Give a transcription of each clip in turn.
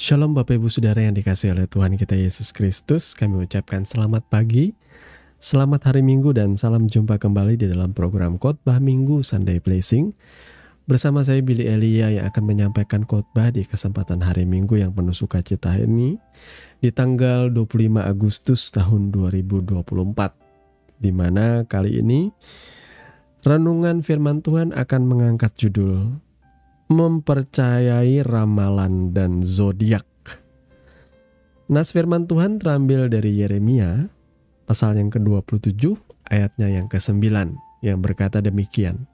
Shalom Bapak Ibu Saudara yang dikasihi oleh Tuhan kita Yesus Kristus. Kami ucapkan selamat pagi, selamat hari Minggu, dan salam jumpa kembali di dalam program Khotbah Minggu Sunday Blessing. Bersama saya Billy Elia yang akan menyampaikan khotbah di kesempatan hari Minggu yang penuh sukacita ini di tanggal 25 Agustus tahun 2024. Di mana kali ini renungan firman Tuhan akan mengangkat judul Mempercayai Ramalan dan Zodiak. Nas firman Tuhan terambil dari Yeremia pasal yang ke-27 ayatnya yang ke-9 yang berkata demikian.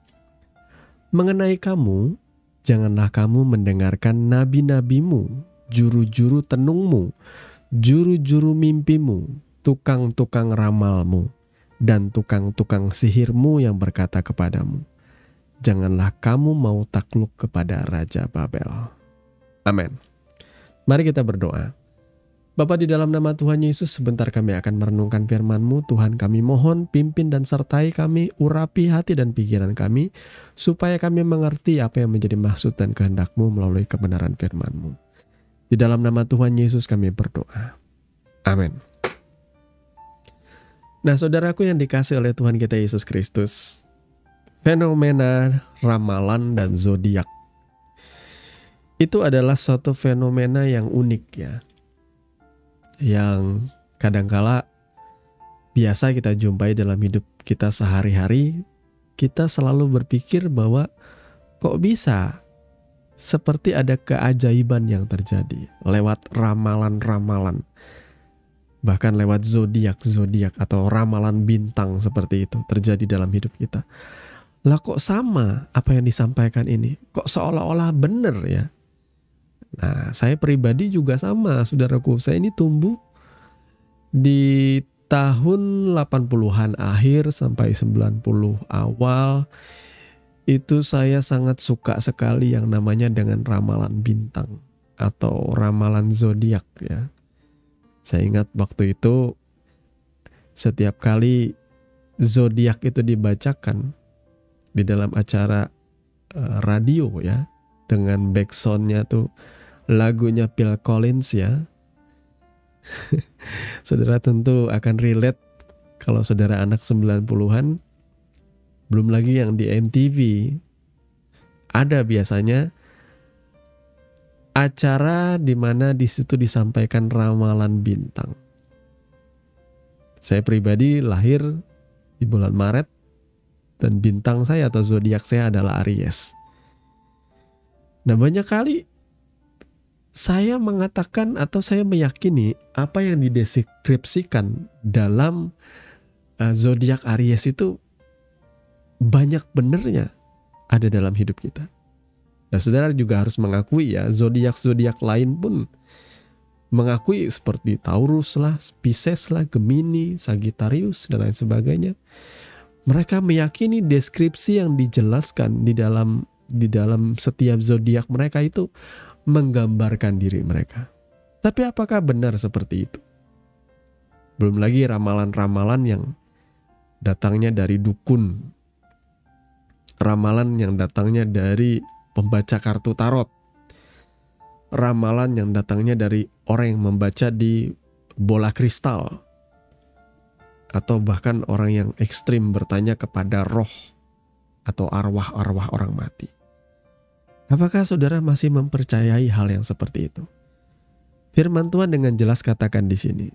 Mengenai kamu, janganlah kamu mendengarkan nabi-nabimu, juru-juru tenungmu, juru-juru mimpimu, tukang-tukang ramalmu, dan tukang-tukang sihirmu yang berkata kepadamu, janganlah kamu mau takluk kepada Raja Babel. Amin. Mari kita berdoa. Bapa, di dalam nama Tuhan Yesus, sebentar kami akan merenungkan firman-Mu. Tuhan, kami mohon pimpin dan sertai kami, urapi hati dan pikiran kami, supaya kami mengerti apa yang menjadi maksud dan kehendak-Mu melalui kebenaran firman-Mu. Di dalam nama Tuhan Yesus kami berdoa. Amin. Nah, saudaraku yang dikasihi oleh Tuhan kita Yesus Kristus, fenomena ramalan dan zodiak itu adalah suatu fenomena yang unik ya, yang kadangkala biasa kita jumpai dalam hidup kita sehari-hari. Kita selalu berpikir bahwa kok bisa seperti ada keajaiban yang terjadi lewat ramalan-ramalan, bahkan lewat zodiak atau ramalan bintang seperti itu terjadi dalam hidup kita. Lah kok sama apa yang disampaikan ini? Kok seolah-olah benar ya? Nah, saya pribadi juga sama, saudaraku. Saya ini tumbuh di tahun 80-an akhir sampai 90 awal. Itu saya sangat suka sekali yang namanya dengan ramalan bintang atau ramalan zodiak ya. Saya ingat waktu itu setiap kali zodiak itu dibacakan di dalam acara radio ya, dengan backsoundnya tuh lagunya Phil Collins ya. Saudara tentu akan relate kalau saudara anak 90-an. Belum lagi yang di MTV ada biasanya acara di mana di situ disampaikan ramalan bintang. Saya pribadi lahir di bulan Maret dan bintang saya atau zodiak saya adalah Aries. Nah, banyak kali saya mengatakan atau saya meyakini apa yang dideskripsikan dalam zodiak Aries itu banyak benernya ada dalam hidup kita. Nah, saudara juga harus mengakui ya, zodiak-zodiak lain pun mengakui seperti Taurus lah, Pisces lah, Gemini, Sagittarius dan lain sebagainya. Mereka meyakini deskripsi yang dijelaskan di dalam setiap zodiak mereka itu menggambarkan diri mereka. Tapi apakah benar seperti itu? Belum lagi ramalan-ramalan yang datangnya dari dukun. Ramalan yang datangnya dari pembaca kartu tarot. Ramalan yang datangnya dari orang yang membaca di bola kristal. Atau bahkan orang yang ekstrim bertanya kepada roh atau arwah-arwah orang mati. Apakah saudara masih mempercayai hal yang seperti itu? Firman Tuhan dengan jelas katakan di sini,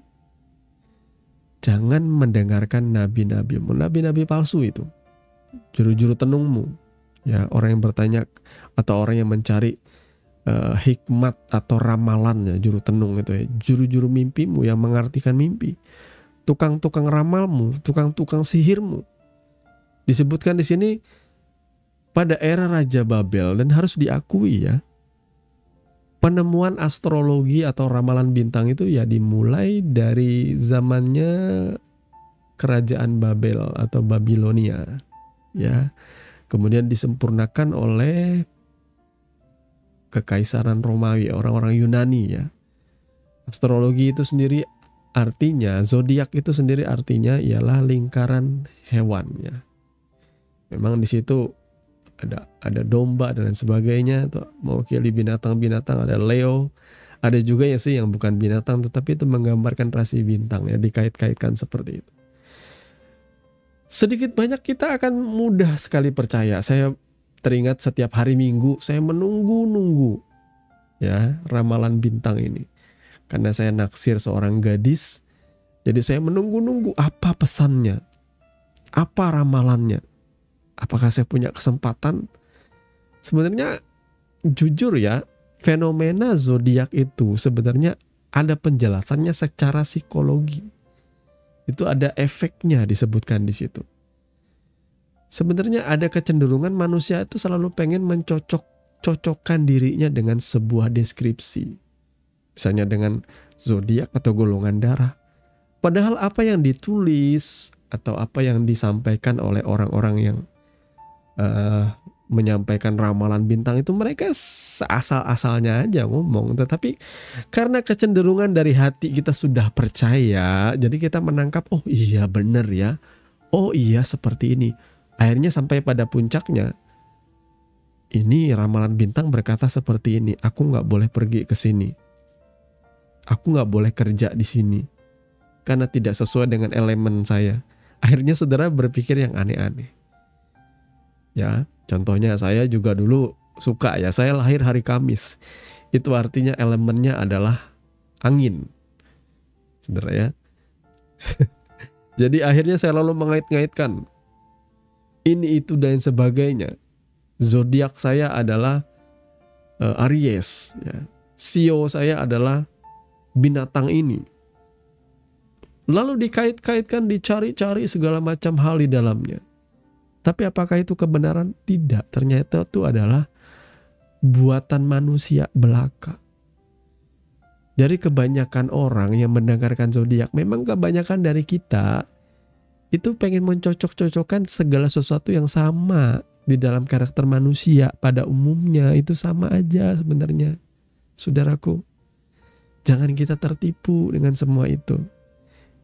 jangan mendengarkan nabi-nabimu, nabi-nabi palsu itu, juru-juru tenungmu, ya, orang yang bertanya atau orang yang mencari hikmat atau ramalan ya, juru tenung itu ya, juru-juru mimpimu yang mengartikan mimpi. Tukang-tukang ramalmu, tukang-tukang sihirmu. Disebutkan di sini pada era Raja Babel, dan harus diakui ya, penemuan astrologi atau ramalan bintang itu ya dimulai dari zamannya kerajaan Babel atau Babilonia ya. Kemudian disempurnakan oleh kekaisaran Romawi, orang-orang Yunani ya. Astrologi itu sendiri artinya, zodiak itu sendiri artinya ialah lingkaran hewan ya. Memang di situ ada domba dan lain sebagainya, atau mewakili binatang-binatang, ada Leo, Ada juga ya sih yang bukan binatang tetapi itu menggambarkan rasi bintang ya, dikait-kaitkan seperti itu. Sedikit banyak kita akan mudah sekali percaya. Saya teringat setiap hari Minggu saya menunggu-nunggu ya ramalan bintang ini. Karena saya naksir seorang gadis, jadi saya menunggu-nunggu apa pesannya, apa ramalannya. Apakah saya punya kesempatan? Sebenarnya jujur ya, fenomena zodiak itu sebenarnya ada penjelasannya secara psikologi. Itu ada efeknya disebutkan di situ. Sebenarnya ada kecenderungan manusia itu selalu pengen mencocok-cocokkan dirinya dengan sebuah deskripsi. Misalnya dengan zodiak atau golongan darah. Padahal apa yang ditulis atau apa yang disampaikan oleh orang-orang yang menyampaikan ramalan bintang itu mereka asal-asalnya aja ngomong. Tetapi karena kecenderungan dari hati kita sudah percaya, jadi kita menangkap, oh iya benar ya, oh iya seperti ini. Akhirnya sampai pada puncaknya, ini ramalan bintang berkata seperti ini, aku gak boleh pergi ke sini, aku gak boleh kerja di sini karena tidak sesuai dengan elemen saya. Akhirnya saudara berpikir yang aneh-aneh. Ya, contohnya saya juga dulu suka ya, saya lahir hari Kamis. Itu artinya elemennya adalah angin. Saudara ya. Jadi akhirnya saya lalu mengait-ngaitkan ini itu dan sebagainya. Zodiak saya adalah Aries ya. Sio saya adalah binatang ini. Lalu dikait-kaitkan, dicari-cari segala macam hal di dalamnya. Tapi apakah itu kebenaran? Tidak. Ternyata itu adalah buatan manusia belaka. Dari kebanyakan orang yang mendengarkan zodiak, memang kebanyakan dari kita itu pengen mencocok-cocokkan segala sesuatu yang sama di dalam karakter manusia. Pada umumnya itu sama aja sebenarnya. Saudaraku, jangan kita tertipu dengan semua itu.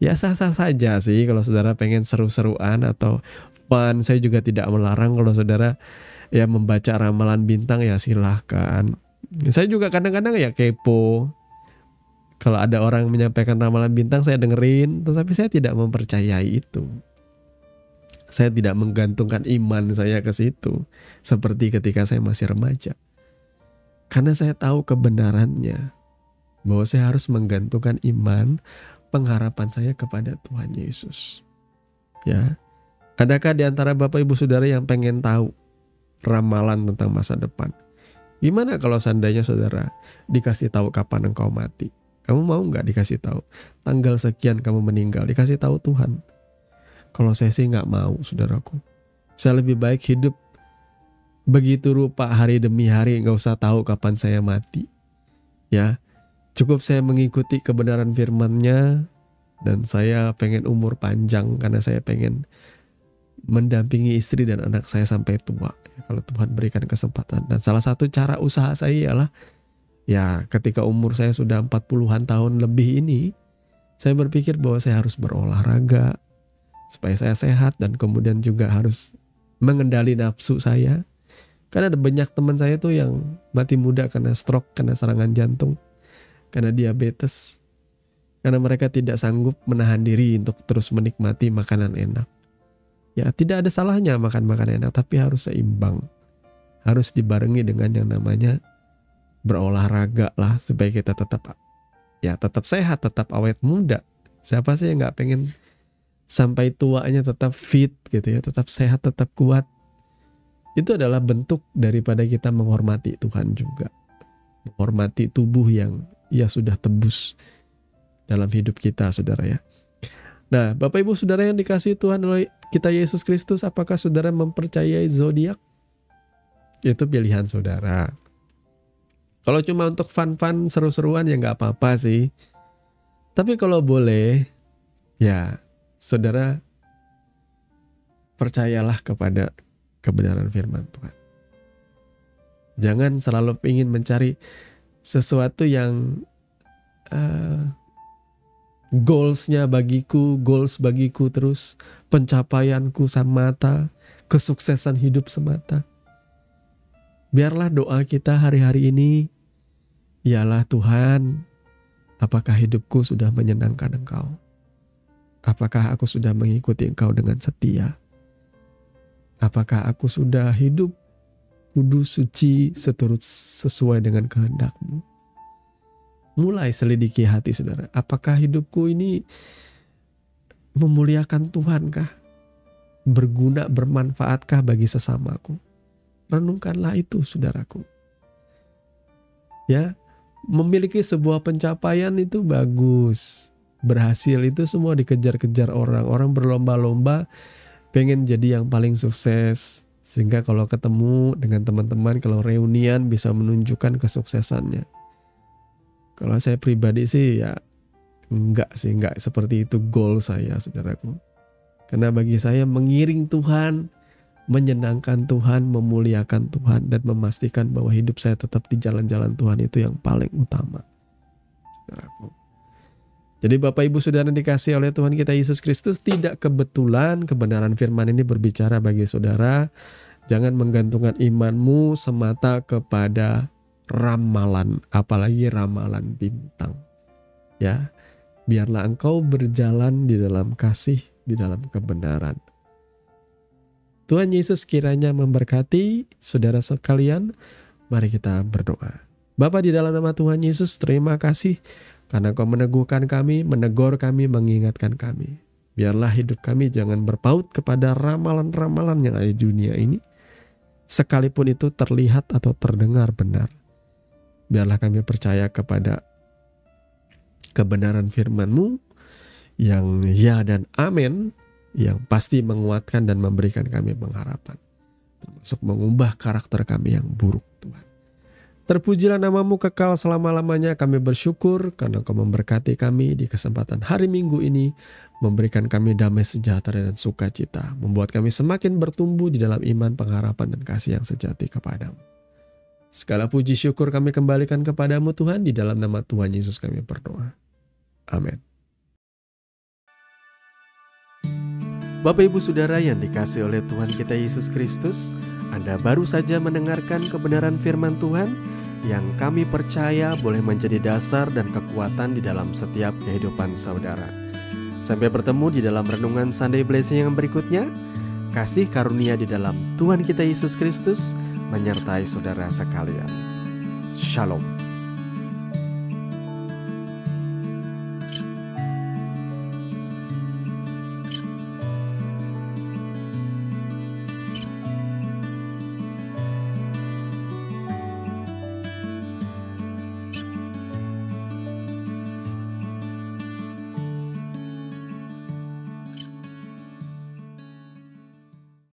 Ya sah-sah saja sih kalau saudara pengen seru-seruan atau fun. Saya juga tidak melarang kalau saudara ya membaca ramalan bintang, ya silahkan. Saya juga kadang-kadang ya kepo. Kalau ada orang menyampaikan ramalan bintang saya dengerin, tetapi saya tidak mempercayai itu. Saya tidak menggantungkan iman saya ke situ seperti ketika saya masih remaja. Karena saya tahu kebenarannya, bahwa saya harus menggantungkan iman, pengharapan saya kepada Tuhan Yesus. Ya. Adakah di antara Bapak Ibu Saudara yang pengen tahu ramalan tentang masa depan? Gimana kalau seandainya saudara dikasih tahu kapan engkau mati? Kamu mau nggak dikasih tahu? Tanggal sekian kamu meninggal, dikasih tahu Tuhan. Kalau saya sih nggak mau, saudaraku. Saya lebih baik hidup begitu rupa hari demi hari, nggak usah tahu kapan saya mati. Ya. Cukup saya mengikuti kebenaran firman-Nya, dan saya pengen umur panjang karena saya pengen mendampingi istri dan anak saya sampai tua ya, kalau Tuhan berikan kesempatan. Dan salah satu cara usaha saya ialah ya ketika umur saya sudah 40-an tahun lebih ini, saya berpikir bahwa saya harus berolahraga supaya saya sehat, dan kemudian juga harus mengendali nafsu saya. Karena ada banyak teman saya tuh yang mati muda karena stroke, karena serangan jantung, karena diabetes, karena mereka tidak sanggup menahan diri untuk terus menikmati makanan enak. Ya, tidak ada salahnya makan makanan enak, tapi harus seimbang. Harus dibarengi dengan yang namanya berolahraga lah, supaya kita tetap sehat, tetap awet muda. Siapa sih yang gak pengen sampai tuanya tetap fit gitu ya, tetap sehat, tetap kuat. Itu adalah bentuk daripada kita menghormati Tuhan juga. Menghormati tubuh yang ia sudah tebus dalam hidup kita, saudara ya. Nah, Bapak Ibu Saudara yang dikasihi Tuhan oleh kita Yesus Kristus, apakah saudara mempercayai zodiak? Itu pilihan saudara. Kalau cuma untuk fun-fun, seru-seruan ya nggak apa-apa sih. Tapi kalau boleh, ya saudara percayalah kepada kebenaran firman Tuhan. Jangan selalu ingin mencari sesuatu yang goals bagiku terus, pencapaianku semata, kesuksesan hidup semata. Biarlah doa kita hari-hari ini ialah Tuhan, apakah hidupku sudah menyenangkan Engkau? Apakah aku sudah mengikuti Engkau dengan setia? Apakah aku sudah hidup kudus, suci, sesuai dengan kehendak-Mu? Mulai selidiki hati saudara. Apakah hidupku ini memuliakan Tuhankah? Berguna, bermanfaatkah bagi sesamaku? Renungkanlah itu saudaraku. Ya, memiliki sebuah pencapaian itu bagus. Berhasil itu semua dikejar-kejar orang. Orang berlomba-lomba pengen jadi yang paling sukses. Sehingga kalau ketemu dengan teman-teman, kalau reunian bisa menunjukkan kesuksesannya. Kalau saya pribadi sih ya enggak seperti itu goal saya saudaraku. Karena bagi saya mengiring Tuhan, menyenangkan Tuhan, memuliakan Tuhan, dan memastikan bahwa hidup saya tetap di jalan-jalan Tuhan itu yang paling utama saudaraku. Jadi Bapak Ibu Saudara dikasihi oleh Tuhan kita Yesus Kristus, tidak kebetulan kebenaran firman ini berbicara bagi saudara. Jangan menggantungkan imanmu semata kepada ramalan, apalagi ramalan bintang. Ya, biarlah engkau berjalan di dalam kasih, di dalam kebenaran. Tuhan Yesus kiranya memberkati saudara sekalian. Mari kita berdoa. Bapa di dalam nama Tuhan Yesus, terima kasih karena Kau meneguhkan kami, menegur kami, mengingatkan kami. Biarlah hidup kami jangan berpaut kepada ramalan-ramalan yang ada di dunia ini, sekalipun itu terlihat atau terdengar benar. Biarlah kami percaya kepada kebenaran firman-Mu yang ya dan amin, yang pasti menguatkan dan memberikan kami pengharapan, termasuk mengubah karakter kami yang buruk Tuhan. Terpujilah nama-Mu kekal selama-lamanya. Kami bersyukur karena Kau memberkati kami di kesempatan hari Minggu ini, memberikan kami damai sejahtera dan sukacita, membuat kami semakin bertumbuh di dalam iman, pengharapan, dan kasih yang sejati kepada-Mu. Segala puji syukur kami kembalikan kepada-Mu Tuhan, di dalam nama Tuhan Yesus kami berdoa. Amin. Bapak Ibu Saudara yang dikasihi oleh Tuhan kita Yesus Kristus, Anda baru saja mendengarkan kebenaran firman Tuhan yang kami percaya boleh menjadi dasar dan kekuatan di dalam setiap kehidupan saudara. Sampai bertemu di dalam renungan Sunday Blessing yang berikutnya. Kasih karunia di dalam Tuhan kita Yesus Kristus menyertai saudara sekalian. Shalom.